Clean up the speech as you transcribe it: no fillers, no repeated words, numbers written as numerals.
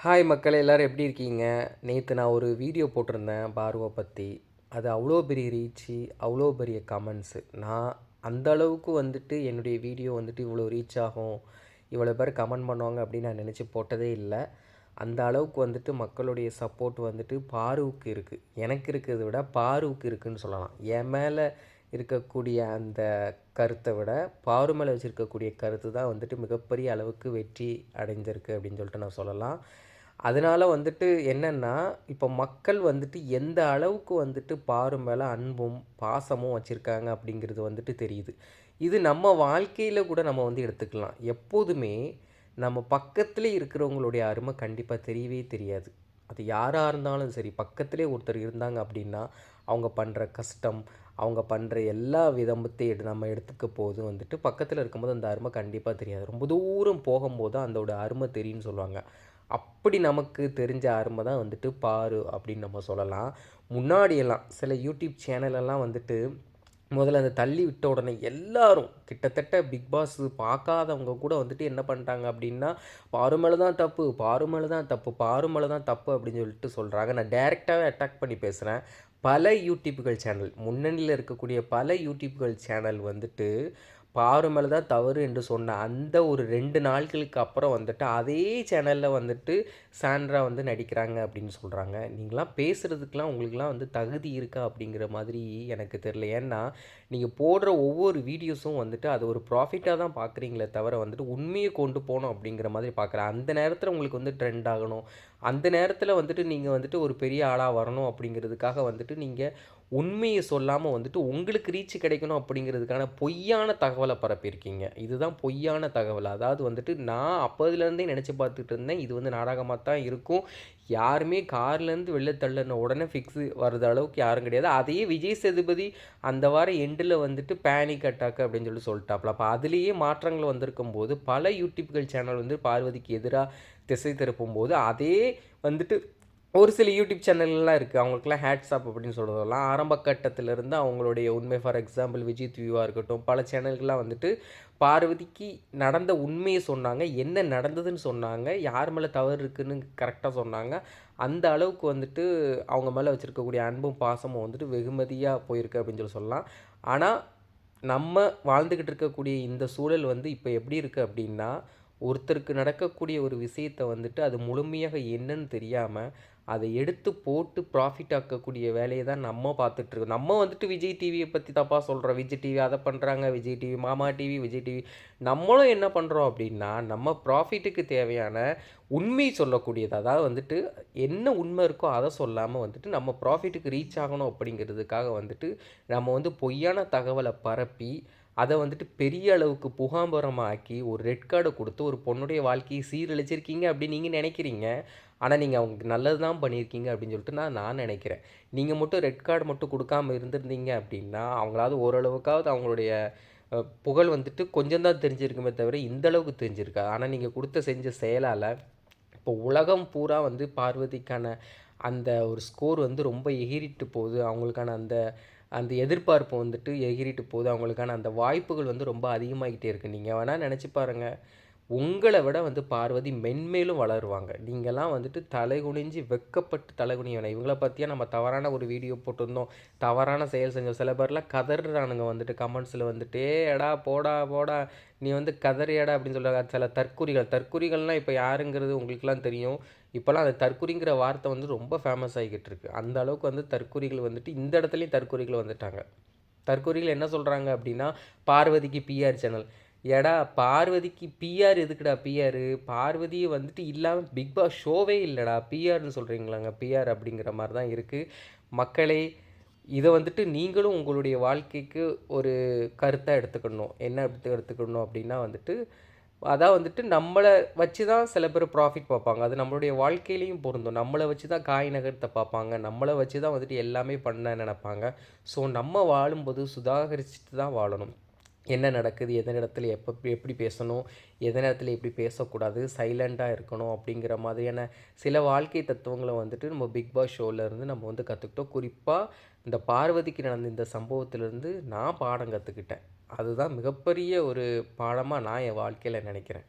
Hi மக்களே, எல்லோரும் எப்படி இருக்கீங்க? நேற்று நான் ஒரு வீடியோ போட்டிருந்தேன் பார்வை பற்றி. அது அவ்வளோ பெரிய ரீச்சு, அவ்வளோ பெரிய கமெண்ட்ஸு. நான் அந்த அளவுக்கு வந்துட்டு என்னுடைய வீடியோ வந்துட்டு இவ்வளோ ரீச் ஆகும், இவ்வளோ பேர் கமெண்ட் பண்ணுவாங்க அப்படின்னு நான் நினச்சி போட்டதே இல்லை. அந்த அளவுக்கு வந்துட்டு மக்களுடைய சப்போர்ட் வந்துட்டு பாருவுக்கு இருக்குது. எனக்கு இருக்கிறத விட பாருவுக்கு இருக்குதுன்னு சொல்லலாம். என் மேலே இருக்கக்கூடிய அந்த கருத்தை விட பாரு மேலே வச்சுருக்கக்கூடிய கருத்து தான் வந்துட்டு மிகப்பெரிய அளவுக்கு வெற்றி அடைஞ்சிருக்கு அப்படின்னு சொல்லிட்டு நான் சொல்லலாம். அதனால் வந்துட்டு என்னென்னா, இப்போ மக்கள் வந்துட்டு எந்த அளவுக்கு வந்துட்டு பாரு மேலே அன்பும் பாசமும் வச்சுருக்காங்க அப்படிங்கிறது வந்துட்டு தெரியுது. இது நம்ம வாழ்க்கையில் கூட நம்ம வந்து எடுத்துக்கலாம். எப்போதுமே நம்ம பக்கத்தில் இருக்கிறவங்களுடைய அருமை கண்டிப்பாக தெரியவே தெரியாது. அது யாராக இருந்தாலும் சரி, பக்கத்திலே ஒருத்தர் இருந்தாங்க அப்படின்னா அவங்க பண்ணுற கஷ்டம், அவங்க பண்ணுற எல்லா விதத்தையும் நம்ம எடுத்துக்க போது வந்துட்டு பக்கத்தில் இருக்கும்போது அந்த அருமை கண்டிப்பாக தெரியாது. ரொம்ப தூரம் போகும்போது தான் அதோட அருமை தெரியும்னு சொல்லுவாங்க. அப்படி நமக்கு தெரிஞ்ச அருமை தான் வந்துட்டு பாரு அப்படின்னு நம்ம சொல்லலாம். முன்னாடியெல்லாம் சில யூடியூப் சேனலெல்லாம் வந்துட்டு முதல்ல அந்த தள்ளி விட்ட உடனே எல்லாரும் கிட்டத்தட்ட பிக் பாஸ் பார்க்காதவங்க கூட வந்துட்டு என்ன பண்ணிட்டாங்க அப்படின்னா, பாரு மேலே தான் தப்பு, பாரு மேலே தான் தப்பு, பாரு மேலே தான் தப்பு அப்படின்னு சொல்லிட்டு சொல்கிறாங்க. நான் டைரெக்டாகவே அட்டாக் பண்ணி பேசுகிறேன். பல யூடியூப்கள் சேனல், முன்னணியில் இருக்கக்கூடிய பல யூடியூப்கள் சேனல் வந்துட்டு பாரு மேலே தான் தவறு என்று சொன்ன அந்த ஒரு 2 நாட்களுக்கு அப்புறம் வந்துட்டு அதே சேனலில் வந்துட்டு சாண்ட்ரா வந்து நடிக்கிறாங்க அப்படின்னு சொல்கிறாங்க. நீங்களாம் பேசுகிறதுக்கெலாம் உங்களுக்குலாம் வந்து தகுதி இருக்கா அப்படிங்கிற மாதிரி எனக்கு தெரில. ஏன்னா நீங்கள் போடுற ஒவ்வொரு வீடியோஸும் வந்துட்டு அது ஒரு ப்ராஃபிட்டாக தான் பார்க்குறீங்களே தவிர வந்துட்டு உண்மையை கொண்டு போகணும் அப்படிங்கிற மாதிரி பார்க்குறேன். அந்த நேரத்தில் உங்களுக்கு வந்து ட்ரெண்ட் ஆகணும், அந்த நேரத்தில் வந்துட்டு நீங்கள் வந்துட்டு ஒரு பெரிய ஆளாக வரணும் அப்படிங்கிறதுக்காக வந்துட்டு நீங்கள் உண்மையை சொல்லாமல் வந்துட்டு உங்களுக்கு ரீச் கிடைக்கணும் அப்படிங்கிறதுக்கான பொய்யான தகவலை பரப்பியிருக்கீங்க. இதுதான் பொய்யான தகவல். அதாவது வந்துட்டு நான் அப்போதுலேருந்தே நினச்சி பார்த்துட்டு இருந்தேன், இது வந்து நாடகமாக தான் இருக்கும். யாருமே கார்லேருந்து வெளில தள்ளின உடனே ஃபிக்ஸு வர்றது அளவுக்கு யாரும் கிடையாது. அதையே விஜய் சேதுபதி அந்த வாரம் எண்டில் வந்துட்டு பேனிக் அட்டாக் அப்படின்னு சொல்லிட்டாப்புல. அப்போ அதுலேயே மாற்றங்கள் வந்திருக்கும் போது பல யூடியூப்கள் சேனல் வந்து பார்வதிக்கு எதிராக திசை திருப்பும் போது அதே வந்துட்டு ஒரு சில யூடியூப் சேனல்லாம் இருக்குது. அவங்களுக்குலாம் ஹேட்ஸ் ஆப் அப்படின்னு சொல்கிறதெல்லாம் ஆரம்ப கட்டத்திலேருந்து அவங்களுடைய உண்மை, ஃபார் எக்ஸாம்பிள் விஜய் டிவியாக இருக்கட்டும், பல சேனல்கள்லாம் வந்துட்டு பார்வதிக்கு நடந்த உண்மையை சொன்னாங்க, என்ன நடந்ததுன்னு சொன்னாங்க, யார் மேலே தவறு இருக்குதுன்னு கரெக்டாக சொன்னாங்க. அந்த அளவுக்கு வந்துட்டு அவங்க மேலே வச்சுருக்கக்கூடிய அன்பும் பாசமும் வந்துட்டு வெகுமதியாக போயிருக்கு அப்படின்னு சொல்லலாம். ஆனால் நம்ம வாழ்ந்துக்கிட்டு இருக்கக்கூடிய இந்த சூழல் வந்து இப்போ எப்படி இருக்குது அப்படின்னா, ஒருத்தருக்கு நடக்கக்கூடிய ஒரு விஷயத்தை வந்துட்டு அது முழுமையாக என்னன்னு தெரியாமல் அதை எடுத்து போட்டு ப்ராஃபிட் ஆக்கக்கூடிய வேலையை தான் நம்ம பார்த்துட்ருக்கோம். நம்ம வந்துட்டு விஜய் டிவியை பற்றி தப்பாக சொல்கிறோம். விஜய் டிவி அதை பண்ணுறாங்க, விஜய் டிவி மாமா டிவி, விஜய் டிவி. நம்மளும் என்ன பண்ணுறோம் அப்படின்னா, நம்ம ப்ராஃபிட்டுக்கு தேவையான உண்மை சொல்லக்கூடியது, அதாவது வந்துட்டு என்ன உண்மை இருக்கோ அதை சொல்லாமல் வந்துட்டு நம்ம ப்ராஃபிட்டுக்கு ரீச் ஆகணும் அப்படிங்கிறதுக்காக வந்துட்டு நம்ம வந்து பொய்யான தகவலை பரப்பி அதை வந்துட்டு பெரிய அளவுக்கு புகாம்பரமாக்கி ஒரு ரெட் கார்டை கொடுத்து ஒரு பொண்ணுடைய வாழ்க்கையை சீரழிச்சிருக்கீங்க அப்படின்னு நீங்கள் நினைக்கிறீங்க. ஆனால் நீங்கள் அவங்களுக்கு நல்லது தான் பண்ணியிருக்கீங்க அப்படின்னு சொல்லிட்டு நான் நினைக்கிறேன். நீங்கள் மட்டும் ரெட் கார்டு மட்டும் கொடுக்காமல் இருந்திருந்தீங்க அப்படின்னா அவங்களாவது ஓரளவுக்காவது அவங்களுடைய புகழ் வந்துட்டு கொஞ்சம் தான் தெரிஞ்சிருக்குமே தவிர இந்த அளவுக்கு தெரிஞ்சிருக்காது. ஆனால் நீங்கள் செஞ்ச செயலால் இப்போ உலகம் பூரா வந்து பார்வதிக்கான அந்த ஒரு ஸ்கோர் வந்து ரொம்ப எகிறிட்டு போகுது. அவங்களுக்கான அந்த அந்த எதிர்பார்ப்பு வந்துட்டு எகிறிட்டு போகுது. அவங்களுக்கான அந்த வாய்ப்புகள் வந்து ரொம்ப அதிகமாகிட்டே இருக்குது. நீங்கள் வேணால் நினச்சி பாருங்கள், உங்களை விட வந்து பார்வதி மென்மேலும் வளருவாங்க. நீங்கள்லாம் வந்துட்டு தலை குனிஞ்சு வெக்கப்பட்டு தலை குனிய வேணாம். இவங்கள பற்றியா நம்ம தவறான ஒரு வீடியோ போட்டிருந்தோம், தவறான செயல் செஞ்சோம். சில பேர்லாம் கதறானுங்க வந்துட்டு கமெண்ட்ஸில் வந்துட்டு, எடா போடா போடா நீ வந்து கதறியடா அப்படின்னு சொல்கிறாங்க. சில தற்குறிகள்லாம் இப்போ யாருங்கிறது உங்களுக்குலாம் தெரியும். இப்போலாம் அந்த தற்குறிங்கிற வார்த்தை வந்து ரொம்ப ஃபேமஸ் ஆகிக்கிட்டு இருக்குது. அந்த அளவுக்கு வந்து தற்குறிகள் வந்துட்டு இந்த இடத்துலையும் தற்குறிகள் வந்துட்டாங்க. தற்குறிகள் என்ன சொல்கிறாங்க அப்படின்னா, பார்வதிக்கு பிஆர் சேனல். எடா பார்வதிக்கு பிஆர் எதுக்குடா பிஆர்? பார்வதியை வந்துட்டு இல்லாமல் பிக் பாஸ் ஷோவே இல்லைடா, பிஆர்னு சொல்கிறீங்களாங்க? பிஆர் அப்படிங்கிற மாதிரி தான் இருக்குது. மக்களே, இதை வந்துட்டு நீங்களும் உங்களுடைய வாழ்க்கைக்கு ஒரு கருத்தாக எடுத்துக்கணும். என்ன எடுத்துக்கணும் அப்படின்னா வந்துட்டு, அதான் வந்துட்டு நம்மளை வச்சு தான் சில பேர் ப்ராஃபிட் பார்ப்பாங்க. அது நம்மளுடைய வாழ்க்கையிலையும் பொருந்தும். நம்மளை வச்சு தான் காய் நகர்த்த பார்ப்பாங்க. நம்மளை வச்சு தான் வந்துட்டு எல்லாமே பண்ண நினைப்பாங்க. ஸோ நம்ம வாழும்போது சுதாகரிச்சுட்டு தான் வாழணும். என்ன நடக்குது, எந்த இடத்துல எப்படி பேசணும், எந்த நேரத்தில் எப்படி பேசக்கூடாது, சைலண்ட்டாக இருக்கணும் அப்படிங்கிற மாதிரியான சில வாழ்க்கை தத்துவங்களை வந்துட்டு நம்ம பிக் பாஸ் ஷோவிலேருந்து நம்ம வந்து கற்றுக்கிட்டோம். குறிப்பாக இந்த பார்வதிக்கு நடந்த இந்த சம்பவத்திலேருந்து நான் பாடம் கற்றுக்கிட்டேன். அதுதான் மிகப்பெரிய ஒரு பாடமாக நான் என் வாழ்க்கையில் நினைக்கிறேன்.